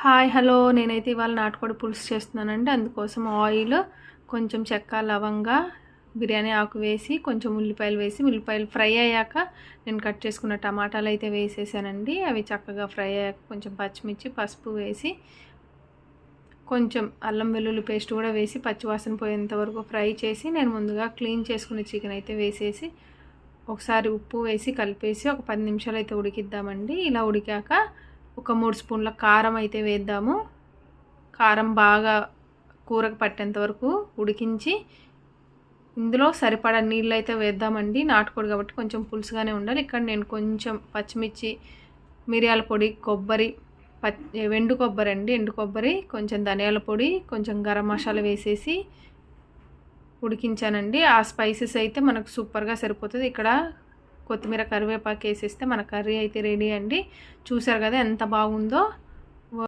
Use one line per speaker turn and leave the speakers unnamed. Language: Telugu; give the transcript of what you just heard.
హాయ్ హలో నేనైతే ఇవాళ నాటుకోడి పులుసు చేస్తున్నానండి. అందుకోసం ఆయిల్, కొంచెం చెక్క, లవంగ, బిర్యానీ ఆకు వేసి కొంచెం ఉల్లిపాయలు వేసి ఉల్లిపాయలు ఫ్రై అయ్యాక నేను కట్ చేసుకున్న టమాటాలు అయితే వేసేసానండి. అవి చక్కగా ఫ్రై అయ్యాక కొంచెం పచ్చిమిర్చి, పసుపు వేసి కొంచెం అల్లం వెల్లుల్లి పేస్ట్ కూడా వేసి పచ్చివాసన పోయేంత వరకు ఫ్రై చేసి నేను ముందుగా క్లీన్ చేసుకున్న చికెన్ అయితే వేసేసి ఒకసారి ఉప్పు వేసి కలిపేసి ఒక 10 నిమిషాలు అయితే ఉడికిద్దామండి. ఇలా ఉడికాక ఒక 3 స్పూన్ల కారం అయితే వేద్దాము. కారం బాగా కూరకు పట్టేంత వరకు ఉడికించి ఇందులో సరిపడా నీళ్ళు అయితే వేద్దామండి. నాటుకోడి కాబట్టి కొంచెం పులుసుగానే ఉండాలి. ఇక్కడ నేను కొంచెం పచ్చిమిర్చి, మిరియాల పొడి, కొబ్బరి, ఎండు కొబ్బరి అండి, ఎండు కొబ్బరి, కొంచెం ధనియాల పొడి, కొంచెం గరం మసాలా వేసేసి ఉడికించానండి. ఆ స్పైసెస్ అయితే మనకు సూపర్గా సరిపోతుంది. ఇక్కడ కొత్తిమీర, కరివేపాకు వేసేస్తే మన కర్రీ అయితే రెడీ అండి. చూసారు కదా ఎంత బాగుందో.